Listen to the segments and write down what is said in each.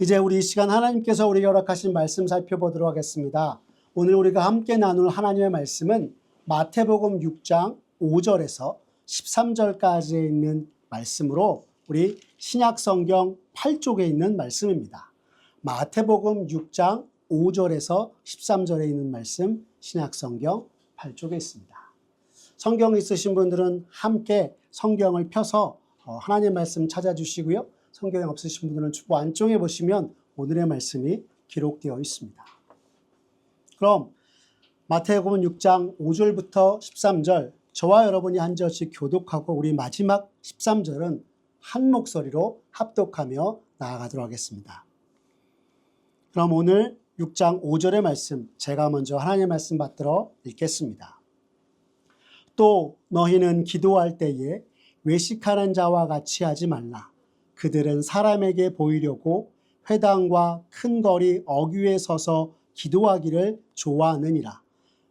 이제 우리 이 시간 하나님께서 우리에게 허락하신 말씀 살펴보도록 하겠습니다. 오늘 우리가 함께 나눌 하나님의 말씀은 마태복음 6장 5절에서 13절까지에 있는 말씀으로 우리 신약성경 8쪽에 있는 말씀입니다. 마태복음 6장 5절에서 13절에 있는 말씀, 신약성경 8쪽에 있습니다. 성경 있으신 분들은 함께 성경을 펴서 하나님의 말씀 찾아주시고요. 성경이 없으신 분들은 주보 안쪽에 보시면 오늘의 말씀이 기록되어 있습니다. 그럼 마태복음 6장 5절부터 13절 저와 여러분이 한 절씩 교독하고 우리 마지막 13절은 한 목소리로 합독하며 나아가도록 하겠습니다. 그럼 오늘 6장 5절의 말씀 제가 먼저 하나님의 말씀 받들어 읽겠습니다. 또 너희는 기도할 때에 외식하는 자와 같이 하지 말라. 그들은 사람에게 보이려고 회당과 큰 거리 어귀에 서서 기도하기를 좋아하느니라.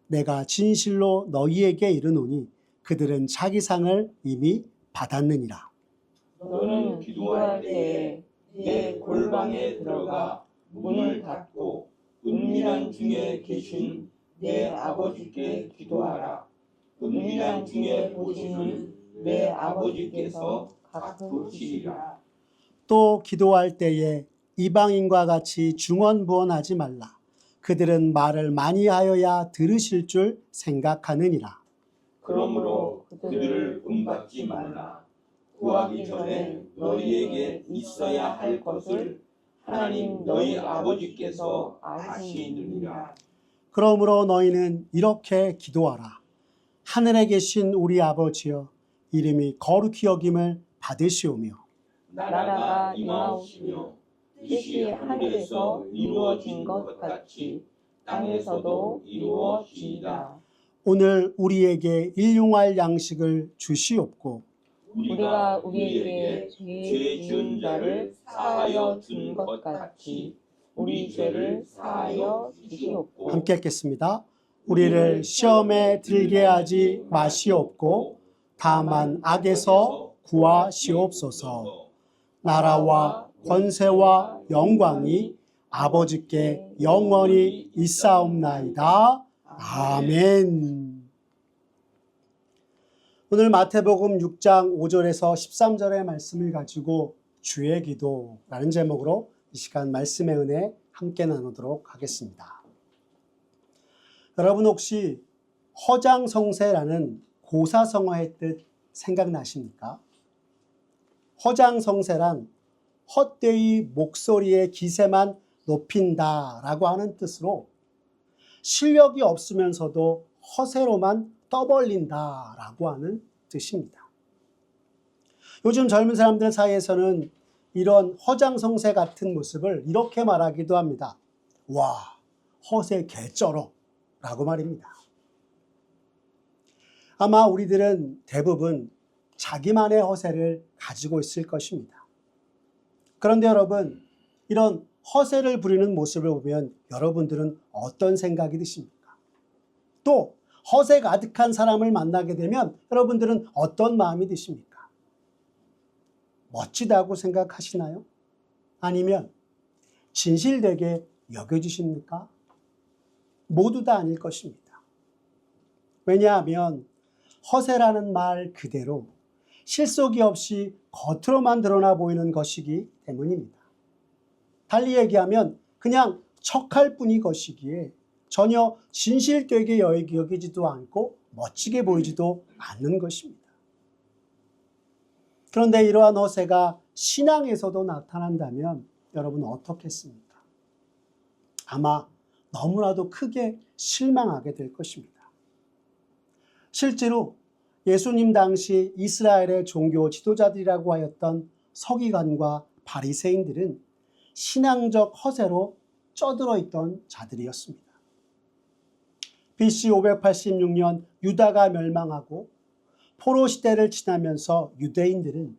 내가 진실로 너희에게 이르노니 그들은 자기 상을 이미 받았느니라. 너는 기도할 때에 내 골방에 들어가 문을 닫고 은밀한 중에 계신 내 아버지께 기도하라. 은밀한 중에 보시는 내 아버지께서 갚으시리라. 또 기도할 때에 이방인과 같이 중언부언하지 말라. 그들은 말을 많이 하여야 들으실 줄 생각하느니라. 그러므로 그들을 음받지 말라. 구하기 전에 너희에게 있어야 할 것을 하나님 너희 아버지께서 아시느니라. 그러므로 너희는 이렇게 기도하라. 하늘에 계신 우리 아버지여, 이름이 거룩히 여김을 받으시오며 나라가 임하오시며 뜻이 하늘에서 이루어진 것 같이 땅에서도 이루어지이다. 오늘 우리에게 일용할 양식을 주시옵고 우리가 우리에게 죄 지은 자를 사하여 준 것 같이 우리 죄를 사하여 주시옵고. 함께 읽겠습니다. 우리를 시험에 들게 하지 마시옵고 다만 악에서 구하시옵소서. 나라와 권세와 영광이 아버지께 영원히 있사옵나이다. 아멘. 오늘 마태복음 6장 5절에서 13절의 말씀을 가지고 주의 기도라는 제목으로 이 시간 말씀의 은혜 함께 나누도록 하겠습니다. 여러분 혹시 허장성세라는 고사성어의 뜻 생각나십니까? 허장성세란 헛되이 목소리의 기세만 높인다라고 하는 뜻으로 실력이 없으면서도 허세로만 떠벌린다라고 하는 뜻입니다. 요즘 젊은 사람들 사이에서는 이런 허장성세 같은 모습을 이렇게 말하기도 합니다. 와, 허세 개쩔어 라고 말입니다. 아마 우리들은 대부분 자기만의 허세를 가지고 있을 것입니다. 그런데 여러분, 이런 허세를 부리는 모습을 보면 여러분들은 어떤 생각이 드십니까? 또 허세 가득한 사람을 만나게 되면 여러분들은 어떤 마음이 드십니까? 멋지다고 생각하시나요? 아니면 진실되게 여겨주십니까? 모두 다 아닐 것입니다. 왜냐하면 허세라는 말 그대로 실속이 없이 겉으로만 드러나 보이는 것이기 때문입니다. 달리 얘기하면 그냥 척할 뿐이 것이기에 전혀 진실되게 여기지도 않고 멋지게 보이지도 않는 것입니다. 그런데 이러한 허세가 신앙에서도 나타난다면 여러분 어떻겠습니까? 아마 너무나도 크게 실망하게 될 것입니다. 실제로 예수님 당시 이스라엘의 종교 지도자들이라고 하였던 서기관과 바리새인들은 신앙적 허세로 쪄들어 있던 자들이었습니다. BC 586년 유다가 멸망하고 포로 시대를 지나면서 유대인들은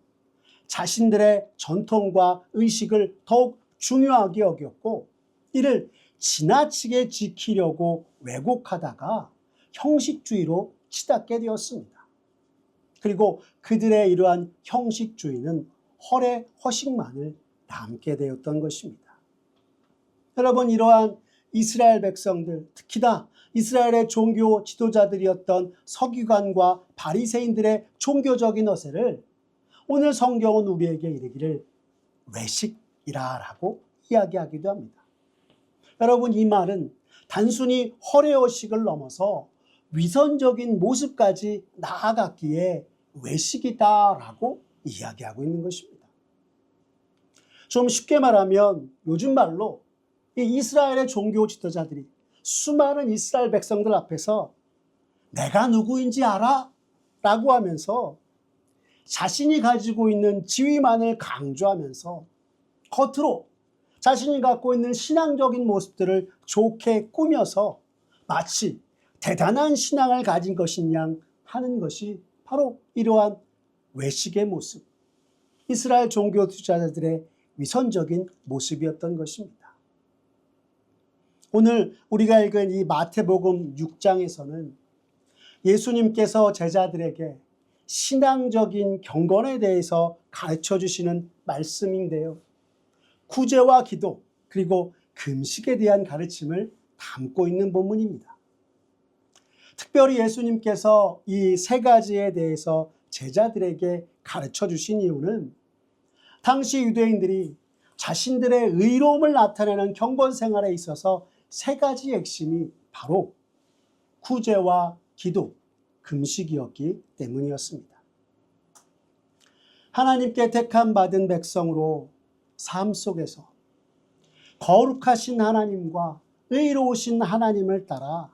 자신들의 전통과 의식을 더욱 중요하게 여겼고 이를 지나치게 지키려고 왜곡하다가 형식주의로 치닫게 되었습니다. 그리고 그들의 이러한 형식주의는 허례 허식만을 남게 되었던 것입니다. 여러분, 이러한 이스라엘 백성들, 특히나 이스라엘의 종교 지도자들이었던 서기관과 바리새인들의 종교적인 어세를 오늘 성경은 우리에게 이르기를 외식이라라고 이야기하기도 합니다. 여러분, 이 말은 단순히 허례허식을 넘어서 위선적인 모습까지 나아갔기에 외식이다라고 이야기하고 있는 것입니다. 좀 쉽게 말하면 요즘 말로 이 이스라엘의 종교 지도자들이 수많은 이스라엘 백성들 앞에서 내가 누구인지 알아? 라고 하면서 자신이 가지고 있는 지위만을 강조하면서 겉으로 자신이 갖고 있는 신앙적인 모습들을 좋게 꾸며서 마치 대단한 신앙을 가진 것인 양 하는 것이 바로 이러한 외식의 모습, 이스라엘 종교 지도자들의 위선적인 모습이었던 것입니다. 오늘 우리가 읽은 이 마태복음 6장에서는 예수님께서 제자들에게 신앙적인 경건에 대해서 가르쳐 주시는 말씀인데요. 구제와 기도 그리고 금식에 대한 가르침을 담고 있는 본문입니다. 특별히 예수님께서 이 세 가지에 대해서 제자들에게 가르쳐 주신 이유는 당시 유대인들이 자신들의 의로움을 나타내는 경건 생활에 있어서 세 가지 핵심이 바로 구제와 기도, 금식이었기 때문이었습니다. 하나님께 택함 받은 백성으로 삶 속에서 거룩하신 하나님과 의로우신 하나님을 따라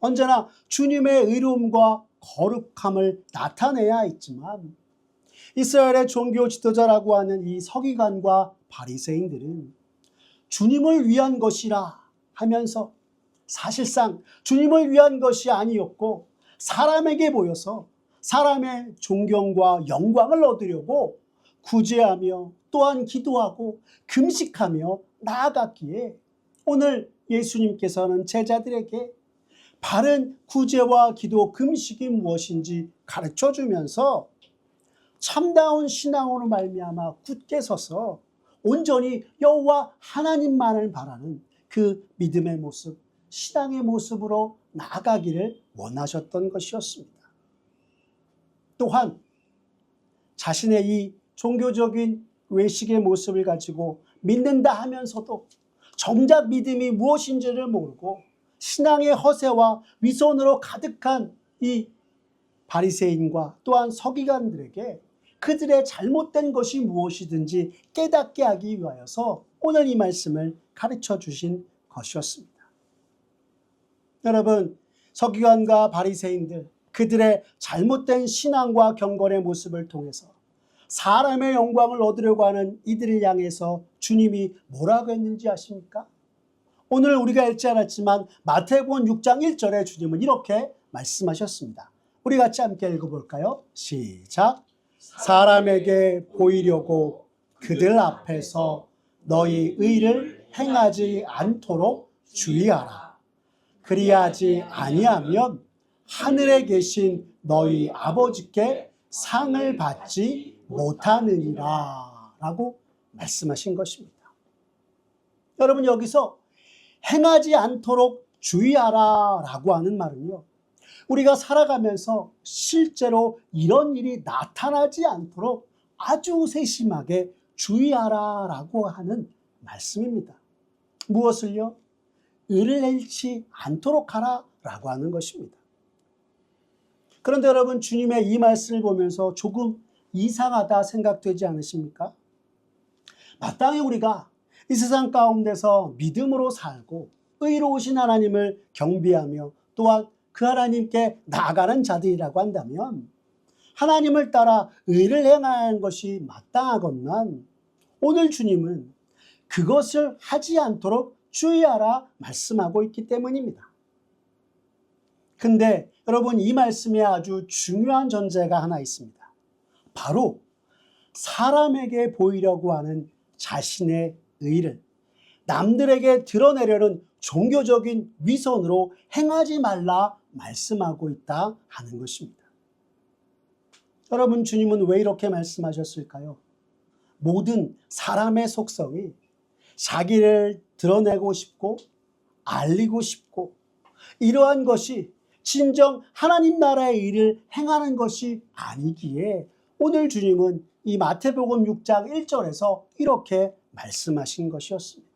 언제나 주님의 의로움과 거룩함을 나타내야 했지만 이스라엘의 종교 지도자라고 하는 이 서기관과 바리새인들은 주님을 위한 것이라 하면서 사실상 주님을 위한 것이 아니었고 사람에게 보여서 사람의 존경과 영광을 얻으려고 구제하며 또한 기도하고 금식하며 나아갔기에 오늘 예수님께서는 제자들에게 바른 구제와 기도, 금식이 무엇인지 가르쳐주면서 참다운 신앙으로 말미암아 굳게 서서 온전히 여호와 하나님만을 바라는 그 믿음의 모습, 신앙의 모습으로 나아가기를 원하셨던 것이었습니다. 또한 자신의 이 종교적인 외식의 모습을 가지고 믿는다 하면서도 정작 믿음이 무엇인지를 모르고 신앙의 허세와 위선으로 가득한 이 바리새인과 또한 서기관들에게 그들의 잘못된 것이 무엇이든지 깨닫게 하기 위하여서 오늘 이 말씀을 가르쳐 주신 것이었습니다. 여러분, 서기관과 바리새인들, 그들의 잘못된 신앙과 경건의 모습을 통해서 사람의 영광을 얻으려고 하는 이들을 향해서 주님이 뭐라고 했는지 아십니까? 오늘 우리가 읽지 않았지만 마태복음 6장 1절에 주님은 이렇게 말씀하셨습니다. 우리 같이 함께 읽어볼까요? 시작. 사람에게 보이려고 그들 앞에서 너희 의를 행하지 않도록 주의하라. 그리하지 아니하면 하늘에 계신 너희 아버지께 상을 받지 못하느니라 라고 말씀하신 것입니다. 여러분, 여기서 행하지 않도록 주의하라 라고 하는 말은요, 우리가 살아가면서 실제로 이런 일이 나타나지 않도록 아주 세심하게 주의하라 라고 하는 말씀입니다. 무엇을요? 의를 잃지 않도록 하라 라고 하는 것입니다. 그런데 여러분, 주님의 이 말씀을 보면서 조금 이상하다 생각되지 않으십니까? 마땅히 우리가 이 세상 가운데서 믿음으로 살고 의로우신 하나님을 경배하며 또한 그 하나님께 나아가는 자들이라고 한다면 하나님을 따라 의를 행하는 것이 마땅하건만 오늘 주님은 그것을 하지 않도록 주의하라 말씀하고 있기 때문입니다. 근데 여러분, 이 말씀에 아주 중요한 전제가 하나 있습니다. 바로 사람에게 보이려고 하는 자신의 의를 남들에게 드러내려는 종교적인 위선으로 행하지 말라 말씀하고 있다 하는 것입니다. 여러분, 주님은 왜 이렇게 말씀하셨을까요? 모든 사람의 속성이 자기를 드러내고 싶고 알리고 싶고 이러한 것이 진정 하나님 나라의 일을 행하는 것이 아니기에 오늘 주님은 이 마태복음 6장 1절에서 이렇게 말씀하신 것이었습니다.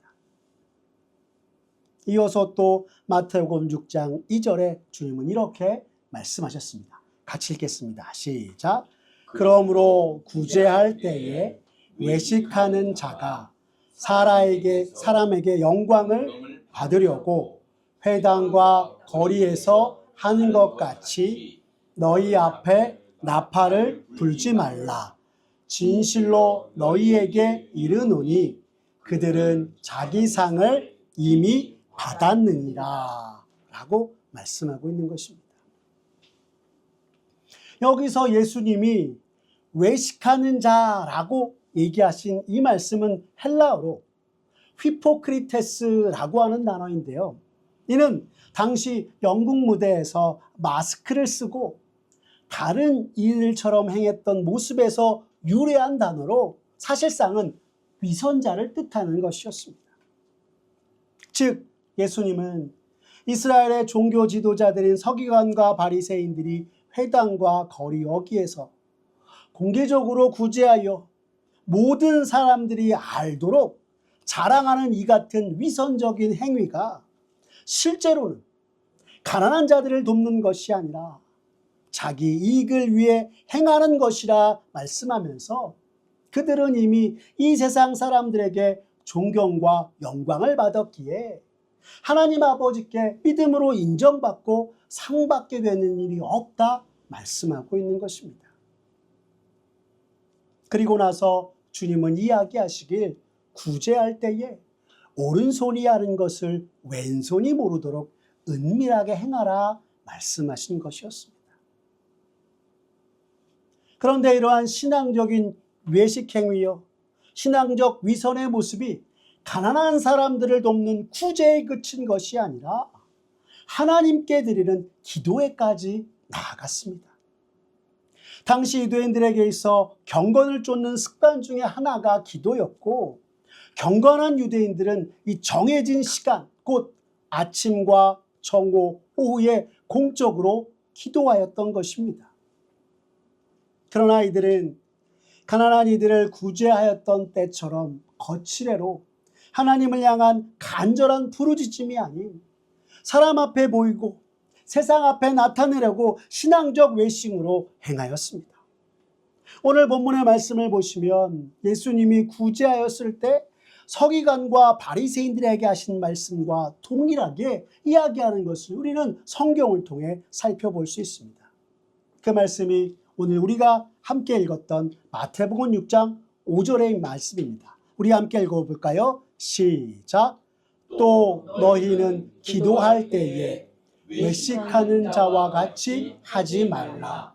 이어서 또 마태복음 6장 2절에 주님은 이렇게 말씀하셨습니다. 같이 읽겠습니다. 시작. 그러므로 구제할 때에 외식하는 자가 사람에게 영광을 받으려고 회당과 거리에서 하는 것 같이 너희 앞에 나팔을 불지 말라. 진실로 너희에게 이르노니 그들은 자기 상을 이미 받았느니라 라고 말씀하고 있는 것입니다. 여기서 예수님이 외식하는 자라고 얘기하신 이 말씀은 헬라어로 휘포크리테스라고 하는 단어인데요. 이는 당시 영국 무대에서 마스크를 쓰고 다른 이들처럼 행했던 모습에서 유래한 단어로 사실상은 위선자를 뜻하는 것이었습니다. 즉 예수님은 이스라엘의 종교 지도자들인 서기관과 바리새인들이 회당과 거리 여기에서 공개적으로 구제하여 모든 사람들이 알도록 자랑하는 이 같은 위선적인 행위가 실제로는 가난한 자들을 돕는 것이 아니라 자기 이익을 위해 행하는 것이라 말씀하면서 그들은 이미 이 세상 사람들에게 존경과 영광을 받았기에 하나님 아버지께 믿음으로 인정받고 상받게 되는 일이 없다 말씀하고 있는 것입니다. 그리고 나서 주님은 이야기하시길 구제할 때에 오른손이 하는 것을 왼손이 모르도록 은밀하게 행하라 말씀하신 것이었습니다. 그런데 이러한 신앙적인 외식 행위요, 신앙적 위선의 모습이 가난한 사람들을 돕는 구제에 그친 것이 아니라 하나님께 드리는 기도에까지 나아갔습니다. 당시 유대인들에게 있어 경건을 쫓는 습관 중에 하나가 기도였고, 경건한 유대인들은 이 정해진 시간, 곧 아침과 정오, 오후에 공적으로 기도하였던 것입니다. 그러나 이들은 가난한 이들을 구제하였던 때처럼 거칠애로 하나님을 향한 간절한 부르짖음이 아닌 사람 앞에 보이고 세상 앞에 나타내려고 신앙적 외식으로 행하였습니다. 오늘 본문의 말씀을 보시면 예수님이 구제하였을 때 서기관과 바리새인들에게 하신 말씀과 동일하게 이야기하는 것을 우리는 성경을 통해 살펴볼 수 있습니다. 그 말씀이 오늘 우리가 함께 읽었던 마태복음 6장 5절의 말씀입니다. 우리 함께 읽어볼까요? 시작. 또 너희는 기도할 때에 외식하는 자와 같이 하지 말라.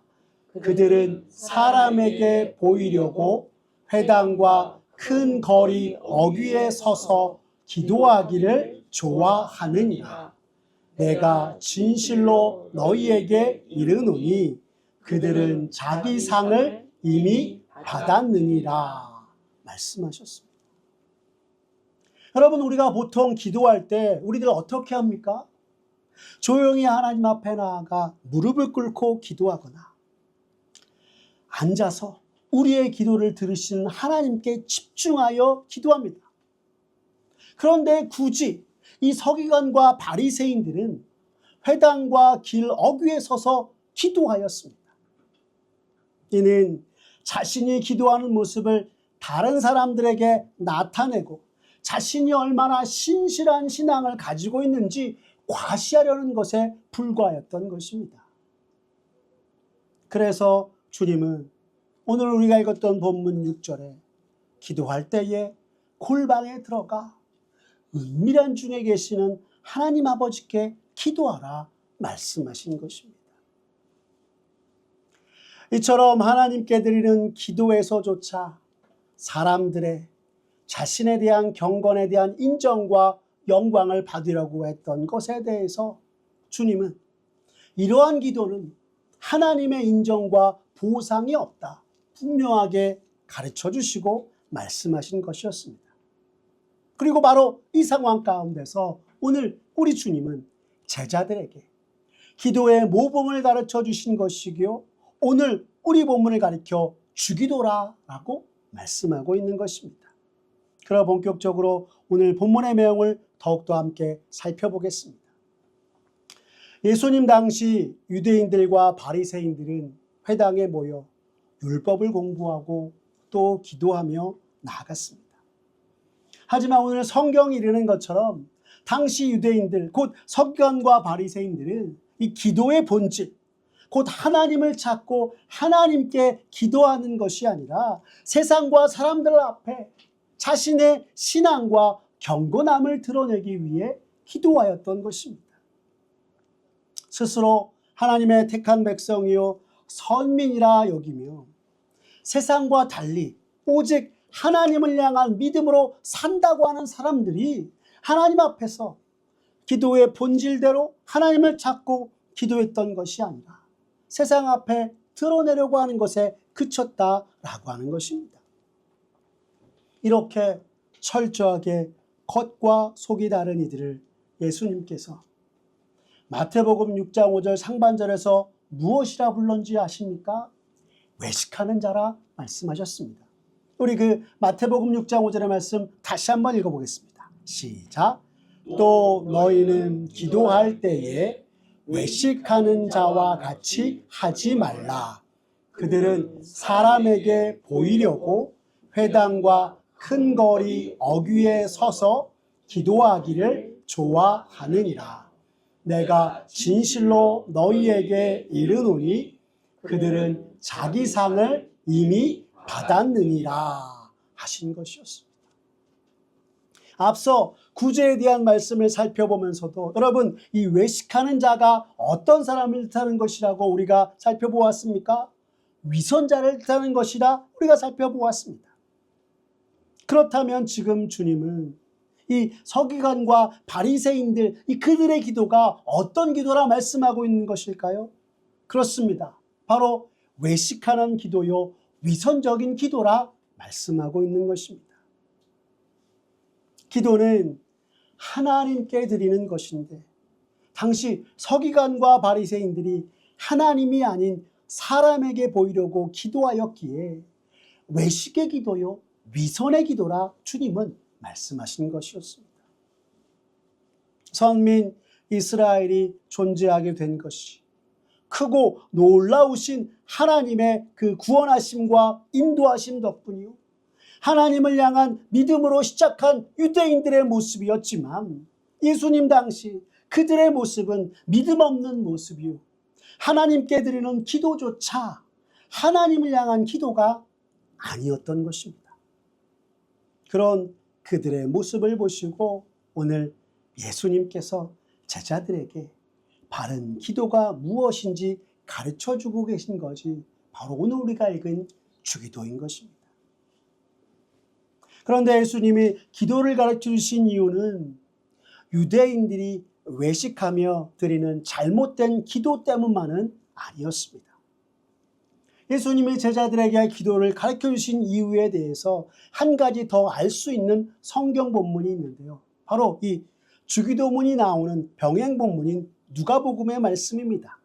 그들은 사람에게 보이려고 회당과 큰 거리 어귀에 서서 기도하기를 좋아하느니라. 내가 진실로 너희에게 이르노니 그들은 자기 상을 이미 받았느니라 말씀하셨습니다. 여러분, 우리가 보통 기도할 때 우리들 어떻게 합니까? 조용히 하나님 앞에 나아가 무릎을 꿇고 기도하거나 앉아서 우리의 기도를 들으시는 하나님께 집중하여 기도합니다. 그런데 굳이 이 서기관과 바리새인들은 회당과 길 어귀에 서서 기도하였습니다. 이는 자신이 기도하는 모습을 다른 사람들에게 나타내고 자신이 얼마나 신실한 신앙을 가지고 있는지 과시하려는 것에 불과했던 것입니다. 그래서 주님은 오늘 우리가 읽었던 본문 6절에 기도할 때에 골방에 들어가 은밀한 중에 계시는 하나님 아버지께 기도하라 말씀하신 것입니다. 이처럼 하나님께 드리는 기도에서조차 사람들의 자신에 대한 경건에 대한 인정과 영광을 받으려고 했던 것에 대해서 주님은 이러한 기도는 하나님의 인정과 보상이 없다 분명하게 가르쳐 주시고 말씀하신 것이었습니다. 그리고 바로 이 상황 가운데서 오늘 우리 주님은 제자들에게 기도의 모범을 가르쳐 주신 것이고요. 오늘 우리 본문을 가르쳐 주기도라라고 말씀하고 있는 것입니다. 그럼 본격적으로 오늘 본문의 내용을 더욱더 함께 살펴보겠습니다. 예수님 당시 유대인들과 바리새인들은 회당에 모여 율법을 공부하고 또 기도하며 나아갔습니다. 하지만 오늘 성경이 이르는 것처럼 당시 유대인들, 곧 서기관과 바리새인들은 이 기도의 본질, 곧 하나님을 찾고 하나님께 기도하는 것이 아니라 세상과 사람들 앞에 자신의 신앙과 경건함을 드러내기 위해 기도하였던 것입니다. 스스로 하나님의 택한 백성이요 선민이라 여기며 세상과 달리 오직 하나님을 향한 믿음으로 산다고 하는 사람들이 하나님 앞에서 기도의 본질대로 하나님을 찾고 기도했던 것이 아니라 세상 앞에 드러내려고 하는 것에 그쳤다라고 하는 것입니다. 이렇게 철저하게 겉과 속이 다른 이들을 예수님께서 마태복음 6장 5절 상반절에서 무엇이라 불렀는지 아십니까? 외식하는 자라 말씀하셨습니다. 우리 그 마태복음 6장 5절의 말씀 다시 한번 읽어보겠습니다. 시작. 또 너희는 기도할 때에 외식하는 자와 같이 하지 말라. 그들은 사람에게 보이려고 회당과 큰 거리 어귀에 서서 기도하기를 좋아하느니라. 내가 진실로 너희에게 이르노니 그들은 자기 상을 이미 받았느니라 하신 것이었습니다. 앞서 구제에 대한 말씀을 살펴보면서도 여러분 이 외식하는 자가 어떤 사람을 뜻하는 것이라고 우리가 살펴보았습니까? 위선자를 뜻하는 것이라 우리가 살펴보았습니다. 그렇다면 지금 주님은 이 서기관과 바리새인들 이 그들의 기도가 어떤 기도라 말씀하고 있는 것일까요? 그렇습니다. 바로 외식하는 기도요 위선적인 기도라 말씀하고 있는 것입니다. 기도는 하나님께 드리는 것인데 당시 서기관과 바리새인들이 하나님이 아닌 사람에게 보이려고 기도하였기에 외식의 기도요 위선의 기도라 주님은 말씀하신 것이었습니다. 선민 이스라엘이 존재하게 된 것이 크고 놀라우신 하나님의 그 구원하심과 인도하심 덕분이요 하나님을 향한 믿음으로 시작한 유대인들의 모습이었지만 예수님 당시 그들의 모습은 믿음 없는 모습이요 하나님께 드리는 기도조차 하나님을 향한 기도가 아니었던 것입니다. 그런 그들의 모습을 보시고 오늘 예수님께서 제자들에게 바른 기도가 무엇인지 가르쳐주고 계신 것이 바로 오늘 우리가 읽은 주기도인 것입니다. 그런데 예수님이 기도를 가르쳐 주신 이유는 유대인들이 외식하며 드리는 잘못된 기도 때문만은 아니었습니다. 예수님이 제자들에게 기도를 가르쳐 주신 이유에 대해서 한 가지 더 알 수 있는 성경 본문이 있는데요. 바로 이 주기도문이 나오는 병행 본문인 누가복음의 말씀입니다.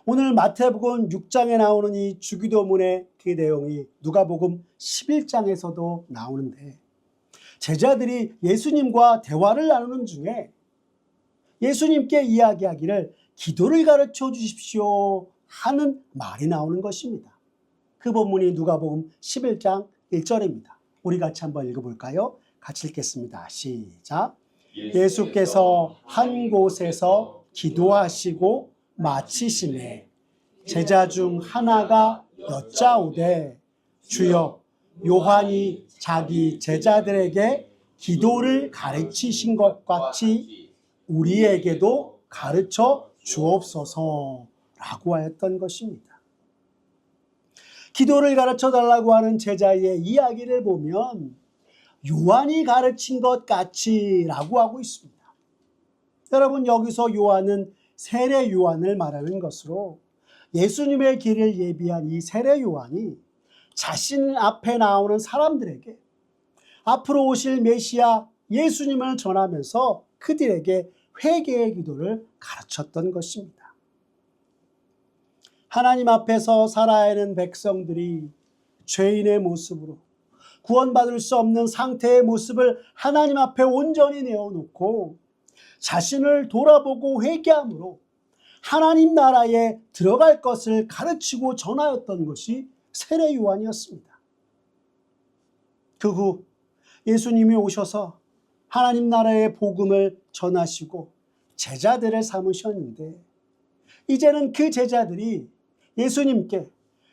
오늘 마태복음 6장에 나오는 이 주기도문의 그 내용이 누가복음 11장에서도 나오는데 제자들이 예수님과 대화를 나누는 중에 예수님께 이야기하기를 기도를 가르쳐 주십시오 하는 말이 나오는 것입니다. 그 본문이 누가복음 11장 1절입니다. 우리 같이 한번 읽어볼까요? 같이 읽겠습니다. 시작. 예수께서 한 곳에서 기도하시고 마치시매 제자 중 하나가 여짜오되 주여 요한이 자기 제자들에게 기도를 가르치신 것 같이 우리에게도 가르쳐 주옵소서 라고 하였던 것입니다. 기도를 가르쳐 달라고 하는 제자의 이야기를 보면 요한이 가르친 것 같이 라고 하고 있습니다. 여러분 여기서 요한은 세례 요한을 말하는 것으로 예수님의 길을 예비한 이 세례 요한이 자신 앞에 나오는 사람들에게 앞으로 오실 메시아 예수님을 전하면서 그들에게 회개의 기도를 가르쳤던 것입니다. 하나님 앞에서 살아야 하는 백성들이 죄인의 모습으로 구원받을 수 없는 상태의 모습을 하나님 앞에 온전히 내어놓고 자신을 돌아보고 회개함으로 하나님 나라에 들어갈 것을 가르치고 전하였던 것이 세례 요한이었습니다. 그 후 예수님이 오셔서 하나님 나라의 복음을 전하시고 제자들을 삼으셨는데, 이제는 그 제자들이 예수님께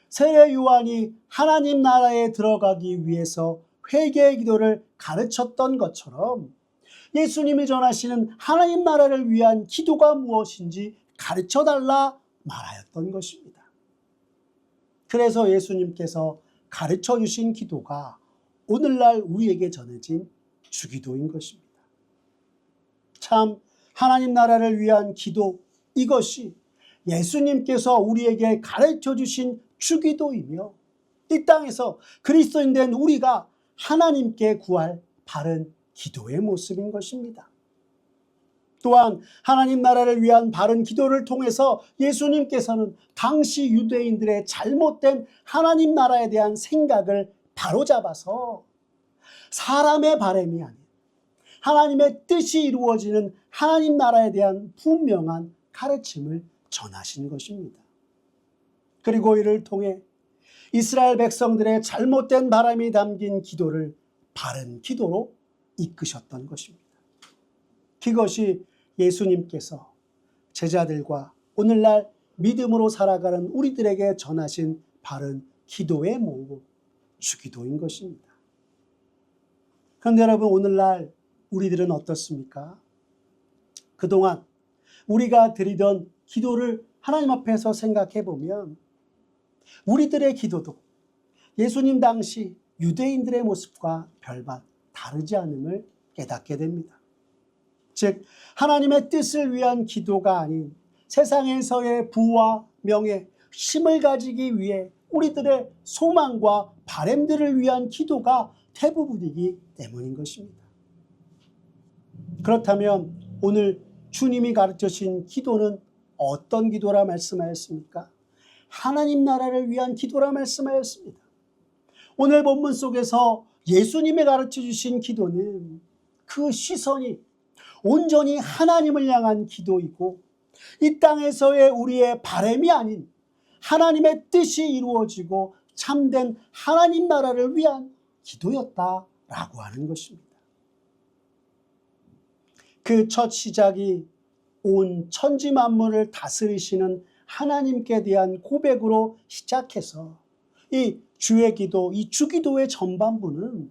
세례 요한이 하나님 나라에 들어가기 위해서 회개의 기도를 가르쳤던 것처럼 예수님이 전하시는 하나님 나라를 위한 기도가 무엇인지 가르쳐달라 말하였던 것입니다. 그래서 예수님께서 가르쳐 주신 기도가 오늘날 우리에게 전해진 주기도인 것입니다. 참 하나님 나라를 위한 기도, 이것이 예수님께서 우리에게 가르쳐 주신 주기도이며 이 땅에서 그리스도인 된 우리가 하나님께 구할 바른 기도의 모습인 것입니다. 또한 하나님 나라를 위한 바른 기도를 통해서 예수님께서는 당시 유대인들의 잘못된 하나님 나라에 대한 생각을 바로잡아서 사람의 바람이 아닌 하나님의 뜻이 이루어지는 하나님 나라에 대한 분명한 가르침을 전하신 것입니다. 그리고 이를 통해 이스라엘 백성들의 잘못된 바람이 담긴 기도를 바른 기도로 이끄셨던 것입니다. 그것이 예수님께서 제자들과 오늘날 믿음으로 살아가는 우리들에게 전하신 바른 기도의 모범, 주기도인 것입니다. 그런데 여러분, 오늘날 우리들은 어떻습니까? 그동안 우리가 드리던 기도를 하나님 앞에서 생각해 보면 우리들의 기도도 예수님 당시 유대인들의 모습과 별반 다르지 않음을 깨닫게 됩니다. 즉 하나님의 뜻을 위한 기도가 아닌 세상에서의 부와 명예, 힘을 가지기 위해 우리들의 소망과 바람들을 위한 기도가 대부분이기 때문인 것입니다. 그렇다면 오늘 주님이 가르쳐주신 기도는 어떤 기도라 말씀하였습니까? 하나님 나라를 위한 기도라 말씀하였습니다. 오늘 본문 속에서 예수님이 가르쳐주신 기도는 그 시선이 온전히 하나님을 향한 기도이고 이 땅에서의 우리의 바람이 아닌 하나님의 뜻이 이루어지고 참된 하나님 나라를 위한 기도였다라고 하는 것입니다. 그 첫 시작이 온 천지 만물을 다스리시는 하나님께 대한 고백으로 시작해서 이 주의 기도, 이 주기도의 전반부는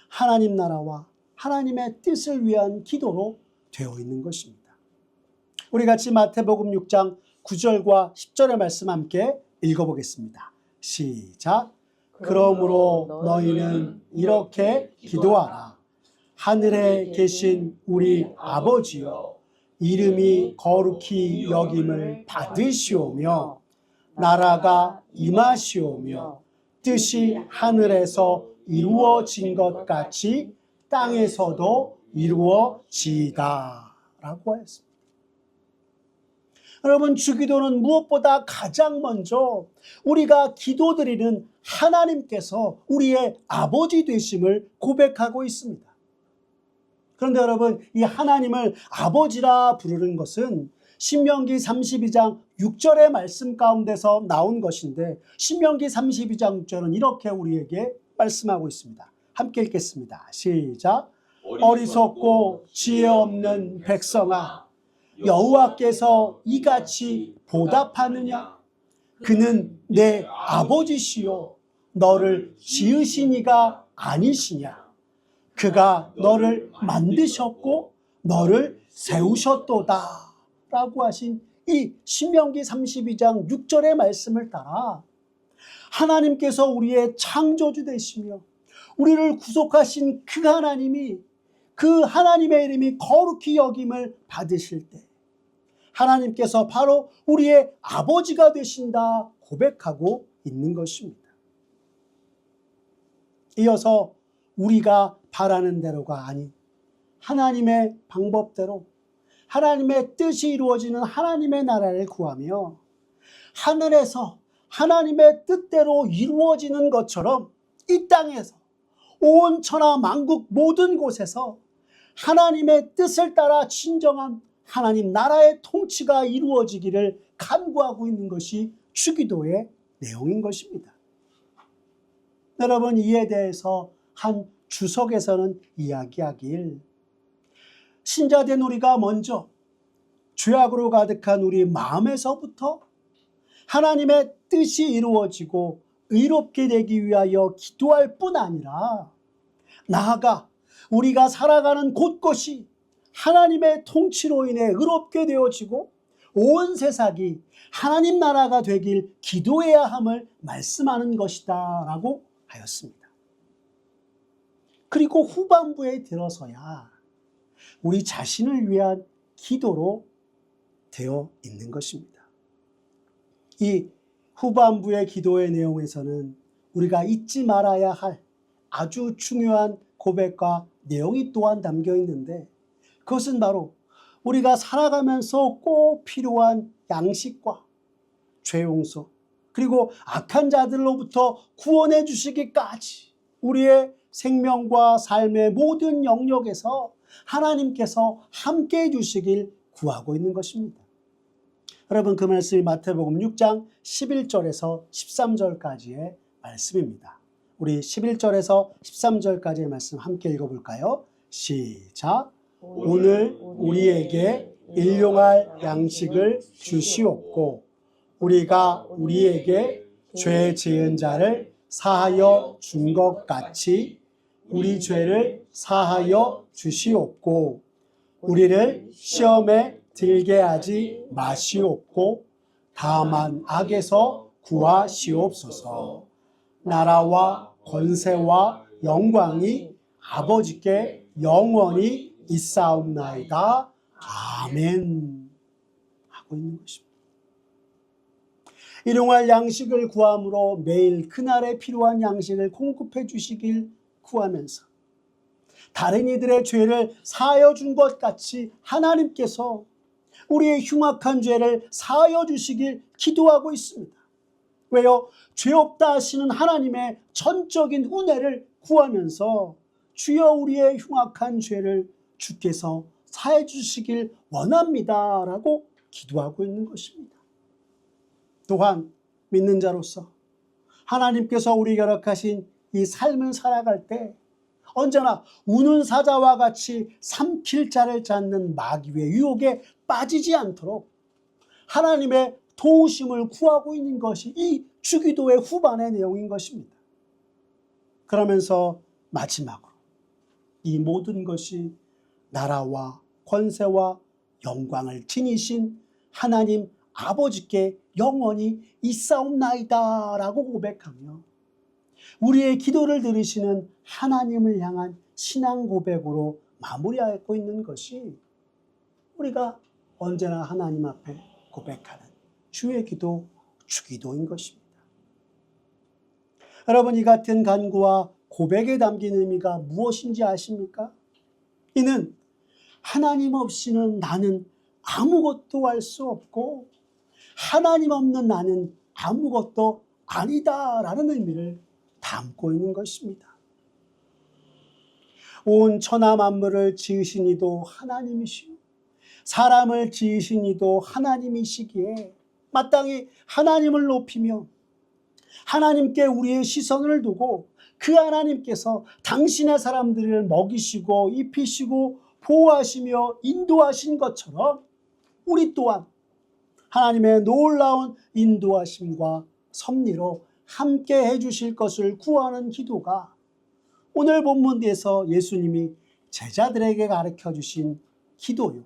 하나님 나라와 하나님의 뜻을 위한 기도로 되어 있는 것입니다. 우리 같이 마태복음 6장 9절과 10절의 말씀 함께 읽어보겠습니다. 시작. 그러므로 너희는 이렇게 기도하라. 하늘에 계신 우리 아버지여, 이름이 거룩히 여김을 받으시오며 나라가 임하시오며 뜻이 하늘에서 이루어진 것 같이 땅에서도 이루어지이다 라고 하였습니다. 여러분, 주기도는 무엇보다 가장 먼저 우리가 기도드리는 하나님께서 우리의 아버지 되심을 고백하고 있습니다. 그런데 여러분, 이 하나님을 아버지라 부르는 것은 신명기 32장 6절의 말씀 가운데서 나온 것인데, 신명기 32장 6절은 이렇게 우리에게 말씀하고 있습니다. 함께 읽겠습니다. 시작. 어리석고 지혜 없는 백성아, 여호와께서 이같이 보답하느냐? 그는 내 아버지시요 너를 지으신 이가 아니시냐? 그가 너를 만드셨고 너를 세우셨도다 라고 하신 이 신명기 32장 6절의 말씀을 따라 하나님께서 우리의 창조주 되시며 우리를 구속하신 그 하나님이, 그 하나님의 이름이 거룩히 여김을 받으실 때 하나님께서 바로 우리의 아버지가 되신다 고백하고 있는 것입니다. 이어서 우리가 바라는 대로가 아닌 하나님의 방법대로 하나님의 뜻이 이루어지는 하나님의 나라를 구하며 하늘에서 하나님의 뜻대로 이루어지는 것처럼 이 땅에서 온 천하 만국 모든 곳에서 하나님의 뜻을 따라 진정한 하나님 나라의 통치가 이루어지기를 간구하고 있는 것이 주기도의 내용인 것입니다. 여러분, 이에 대해서 한 주석에서는 이야기하길, 신자된 우리가 먼저 죄악으로 가득한 우리 마음에서부터 하나님의 뜻이 이루어지고 의롭게 되기 위하여 기도할 뿐 아니라 나아가 우리가 살아가는 곳곳이 하나님의 통치로 인해 의롭게 되어지고 온 세상이 하나님 나라가 되길 기도해야 함을 말씀하는 것이다 라고 하였습니다. 그리고 후반부에 들어서야 우리 자신을 위한 기도로 되어 있는 것입니다. 이 후반부의 기도의 내용에서는 우리가 잊지 말아야 할 아주 중요한 고백과 내용이 또한 담겨 있는데, 그것은 바로 우리가 살아가면서 꼭 필요한 양식과 죄 용서, 그리고 악한 자들로부터 구원해 주시기까지 우리의 생명과 삶의 모든 영역에서 하나님께서 함께해 주시길 구하고 있는 것입니다. 여러분, 그 말씀이 마태복음 6장 11절에서 13절까지의 말씀입니다. 우리 11절에서 13절까지의 말씀 함께 읽어볼까요? 시작. 오늘 우리에게 일용할 양식을 주시옵고 우리가 우리에게 죄 지은 자를 사하여 준 것 같이 우리 죄를 사하여 주시옵고 우리를 시험에 들게 하지 마시옵고 다만 악에서 구하시옵소서. 나라와 권세와 영광이 아버지께 영원히 있사옵나이다. 아멘. 하고 있는 것입니다. 일용할 양식을 구함으로 매일 그날에 필요한 양식을 공급해 주시길 구하면서 다른 이들의 죄를 사하여 준 것 같이 하나님께서 우리의 흉악한 죄를 사하여 주시길 기도하고 있습니다. 왜요? 죄 없다 하시는 하나님의 전적인 은혜를 구하면서 주여 우리의 흉악한 죄를 주께서 사해 주시길 원합니다 라고 기도하고 있는 것입니다. 또한 믿는 자로서 하나님께서 우리에게 허락하신 이 삶을 살아갈 때 언제나 우는 사자와 같이 삼킬 자를 찾는 마귀의 유혹에 빠지지 않도록 하나님의 도우심을 구하고 있는 것이 이 주기도의 후반의 내용인 것입니다. 그러면서 마지막으로 이 모든 것이 나라와 권세와 영광을 지니신 하나님 아버지께 영원히 있사옵나이다 라고 고백하며 우리의 기도를 들으시는 하나님을 향한 신앙 고백으로 마무리하고 있는 것이 우리가 언제나 하나님 앞에 고백하는 주의 기도, 주기도인 것입니다. 여러분, 이 같은 간구와 고백에 담긴 의미가 무엇인지 아십니까? 이는 하나님 없이는 나는 아무것도 할 수 없고 하나님 없는 나는 아무것도 아니다라는 의미를 담고 있는 것입니다. 온 천하 만물을 지으신 이도 하나님이시오 사람을 지으신 이도 하나님이시기에 마땅히 하나님을 높이며 하나님께 우리의 시선을 두고 그 하나님께서 당신의 사람들을 먹이시고 입히시고 보호하시며 인도하신 것처럼 우리 또한 하나님의 놀라운 인도하심과 섭리로 함께 해주실 것을 구하는 기도가 오늘 본문에서 예수님이 제자들에게 가르쳐 주신 기도요.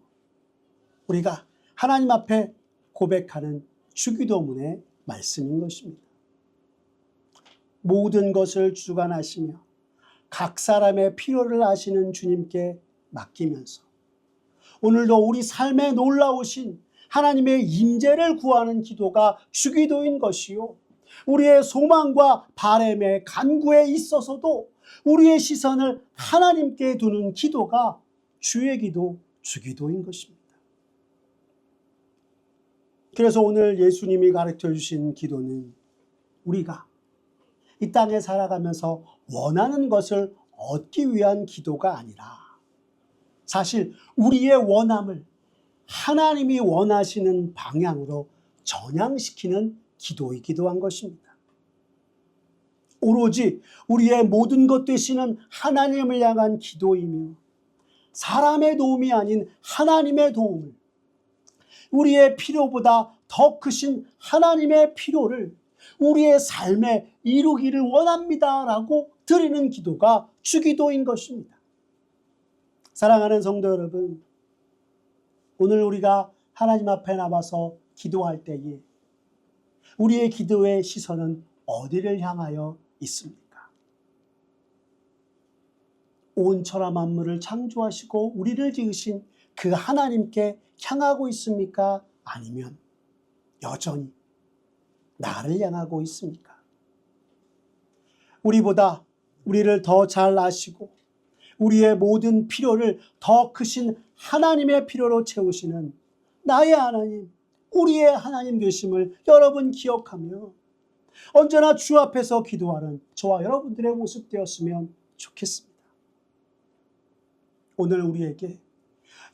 우리가 하나님 앞에 고백하는 주기도문의 말씀인 것입니다. 모든 것을 주관하시며 각 사람의 필요를 아시는 주님께 맡기면서 오늘도 우리 삶에 놀라우신 하나님의 임재를 구하는 기도가 주기도인 것이요. 우리의 소망과 바람의 간구에 있어서도 우리의 시선을 하나님께 두는 기도가 주의 기도, 주기도인 것입니다. 그래서 오늘 예수님이 가르쳐 주신 기도는 우리가 이 땅에 살아가면서 원하는 것을 얻기 위한 기도가 아니라 사실 우리의 원함을 하나님이 원하시는 방향으로 전향시키는 기도이기도 한 것입니다. 오로지 우리의 모든 것 되시는 하나님을 향한 기도이며 사람의 도움이 아닌 하나님의 도움을, 우리의 필요보다 더 크신 하나님의 필요를 우리의 삶에 이루기를 원합니다라고 드리는 기도가 주기도인 것입니다. 사랑하는 성도 여러분, 오늘 우리가 하나님 앞에 나와서 기도할 때에 우리의 기도의 시선은 어디를 향하여 있습니까? 온 천하 만물을 창조하시고 우리를 지으신 그 하나님께 향하고 있습니까? 아니면 여전히 나를 향하고 있습니까? 우리보다 우리를 더 잘 아시고 우리의 모든 필요를 더 크신 하나님의 필요로 채우시는 나의 하나님, 우리의 하나님 되심을 여러분 기억하며 언제나 주 앞에서 기도하는 저와 여러분들의 모습 되었으면 좋겠습니다. 오늘 우리에게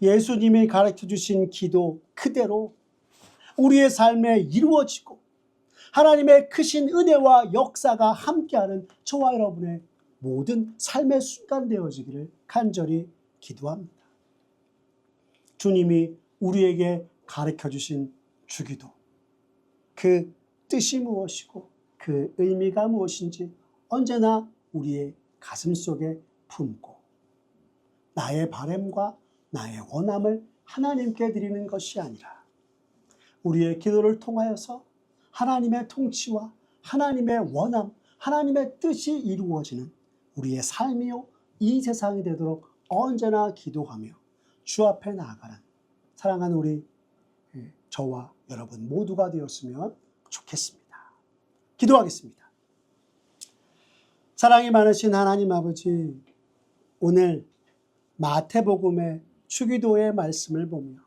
예수님이 가르쳐 주신 기도 그대로 우리의 삶에 이루어지고 하나님의 크신 은혜와 역사가 함께하는 저와 여러분의 모든 삶의 순간 되어지기를 간절히 기도합니다. 주님이 우리에게 가르쳐 주신 주기도, 그 뜻이 무엇이고 그 의미가 무엇인지 언제나 우리의 가슴 속에 품고 나의 바람과 나의 원함을 하나님께 드리는 것이 아니라 우리의 기도를 통하여서 하나님의 통치와 하나님의 원함, 하나님의 뜻이 이루어지는 우리의 삶이요 이 세상이 되도록 언제나 기도하며 주 앞에 나아가는 사랑하는 우리 저와 여러분 모두가 되었으면 좋겠습니다. 기도하겠습니다. 사랑이 많으신 하나님 아버지, 오늘 마태복음의 주기도의 말씀을 보며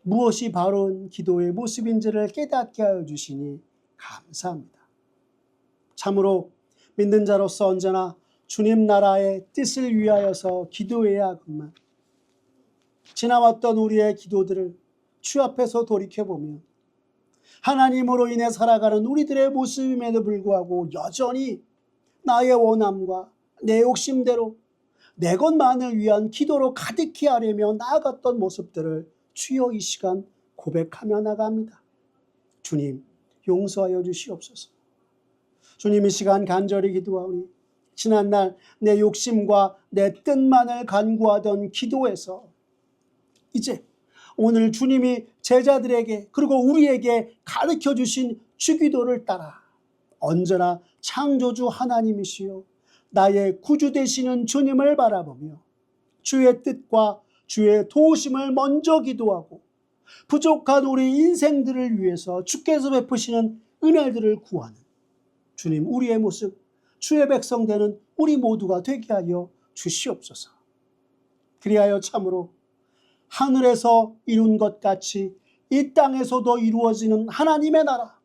무엇이 바른 기도의 모습인지를 깨닫게 하여 주시니 감사합니다. 참으로 믿는 자로서 언제나 주님 나라의 뜻을 위하여서 기도해야 하건만 지나왔던 우리의 기도들을 주 앞에서 돌이켜보며 하나님으로 인해 살아가는 우리들의 모습임에도 불구하고 여전히 나의 원함과 내 욕심대로 내 것만을 위한 기도로 가득히 하려며 나아갔던 모습들을 주여 이 시간 고백하며 나갑니다. 주님 용서하여 주시옵소서. 주님 이 시간 간절히 기도하오니 지난날 내 욕심과 내 뜻만을 간구하던 기도에서 이제 오늘 주님이 제자들에게 그리고 우리에게 가르쳐 주신 주기도를 따라 언제나 창조주 하나님이시요 나의 구주 되시는 주님을 바라보며 주의 뜻과 주의 도우심을 먼저 기도하고 부족한 우리 인생들을 위해서 주께서 베푸시는 은혜들을 구하는 주님 우리의 모습, 주의 백성 되는 우리 모두가 되게 하여 주시옵소서. 그리하여 참으로 하늘에서 이룬 것 같이 이 땅에서도 이루어지는 하나님의 나라,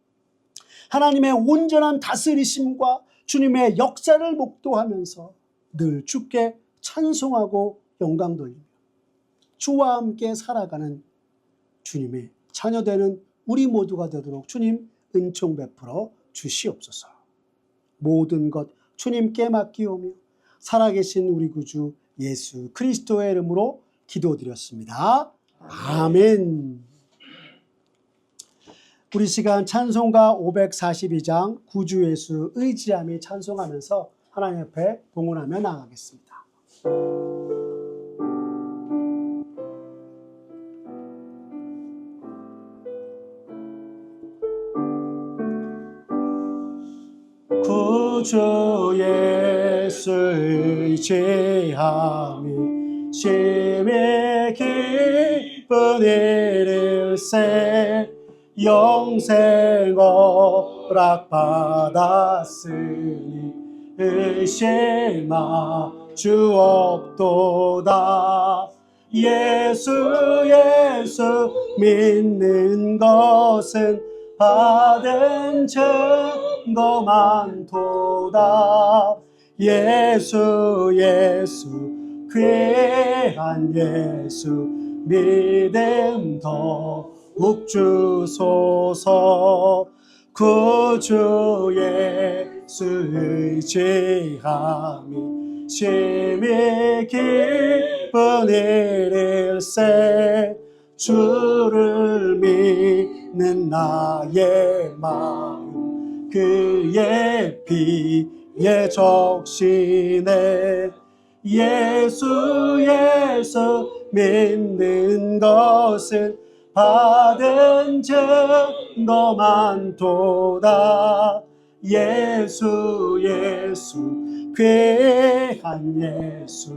하나님의 온전한 다스리심과 주님의 역사를 목도하면서 늘 주께 찬송하고 영광 돌리며 주와 함께 살아가는 주님의 자녀되는 우리 모두가 되도록 주님 은총 베풀어 주시옵소서. 모든 것 주님께 맡기오며 살아계신 우리 구주 예수 그리스도의 이름으로 기도드렸습니다. 아멘. 우리 시간 찬송가 542장 구주 예수 의지함이 찬송하면서 하나님 앞에 봉헌하며 나아가겠습니다. 구주 예수 의지함이 심히 기쁜 일일세 영생어 허락받았으니 의심하 주 없도다. 예수 믿는 것은 받은 증거 많도다. 예수 귀한 예수 믿음 더욱 주소서. 구주 예수 의지함이 심히 기쁜 일일세. 주를 믿는 나의 마음 그의 피에 적시네. 예수 믿는 것은 받은 증거 많도다. 예수 귀한 예수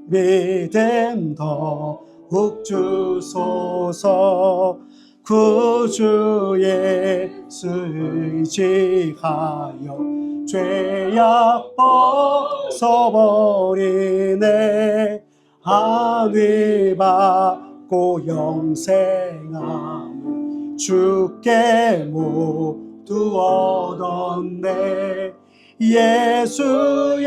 믿음 더욱 주소서. 구주 예수 의지하여 죄악 벗어버리네. 안위 받고 영생함을 주께 모두 얻었네. 예수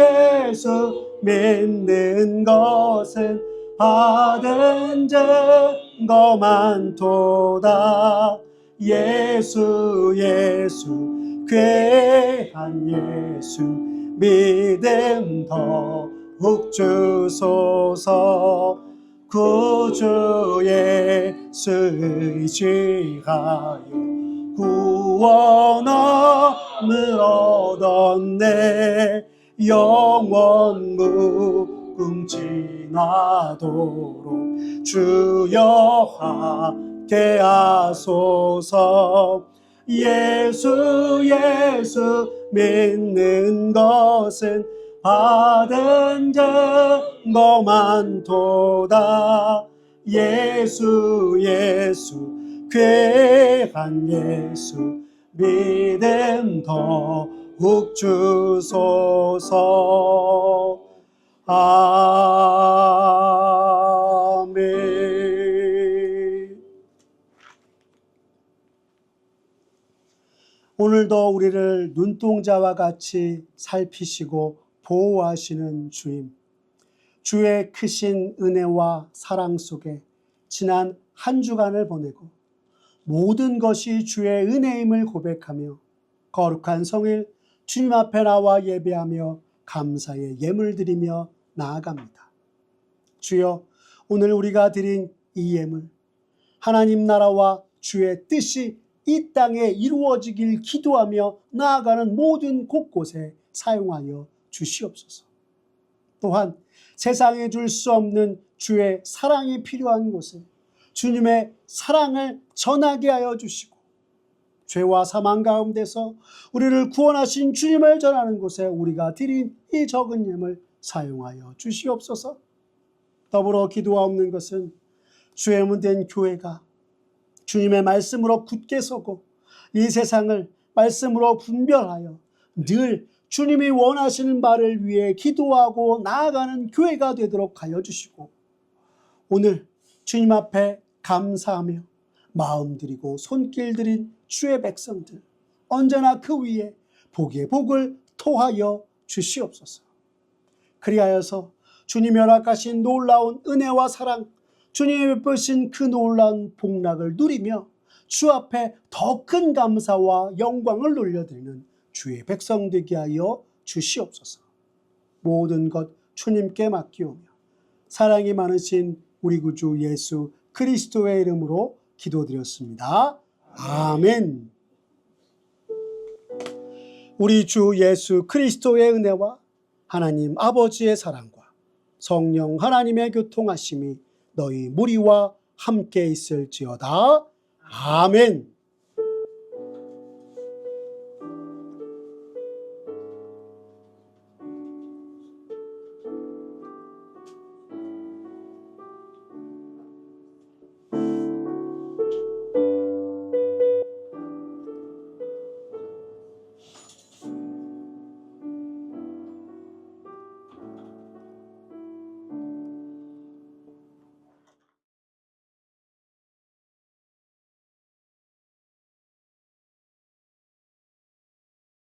믿는 것은 받은 증거 많도다. 예수 귀한 예수 믿음 더욱 주소서. 구주 예수 의지하여 구원함을 얻었네. 영원 무궁지나도록 주여 함께 하소서. 예수 믿는 것은 받은 증거 많도다. 예수 귀한 예수 믿음 더욱 주소서. 아멘. 오늘도 우리를 눈동자와 같이 살피시고 보호하시는 주님, 주의 크신 은혜와 사랑 속에 지난 한 주간을 보내고 모든 것이 주의 은혜임을 고백하며 거룩한 성일 주님 앞에 나와 예배하며 감사의 예물 드리며 나아갑니다. 주여, 오늘 우리가 드린 이 예물, 하나님 나라와 주의 뜻이 이 땅에 이루어지길 기도하며 나아가는 모든 곳곳에 사용하여 주시옵소서. 또한 세상에 줄 수 없는 주의 사랑이 필요한 곳에 주님의 사랑을 전하게 하여 주시고, 죄와 사망 가운데서 우리를 구원하신 주님을 전하는 곳에 우리가 드린 이 적은 예물 사용하여 주시옵소서. 더불어 기도하옵는 것은 주의 문된 교회가 주님의 말씀으로 굳게 서고 이 세상을 말씀으로 분별하여 늘 주님이 원하시는 바를 위해 기도하고 나아가는 교회가 되도록 하여 주시고, 오늘 주님 앞에 감사하며 마음 드리고 손길 드린 주의 백성들 언제나 그 위에 복의 복을 토하여 주시옵소서. 그리하여서 주님이 허락하신 놀라운 은혜와 사랑, 주님이 베푸신 그 놀라운 복락을 누리며 주 앞에 더 큰 감사와 영광을 돌려드리는 주의 백성 되게 하여 주시옵소서. 모든 것 주님께 맡기오며 사랑이 많으신 우리 구주 예수 그리스도의 이름으로 기도드렸습니다. 아멘. 우리 주 예수 그리스도의 은혜와 하나님 아버지의 사랑과 성령 하나님의 교통하심이 너희 무리와 함께 있을지어다. 아멘.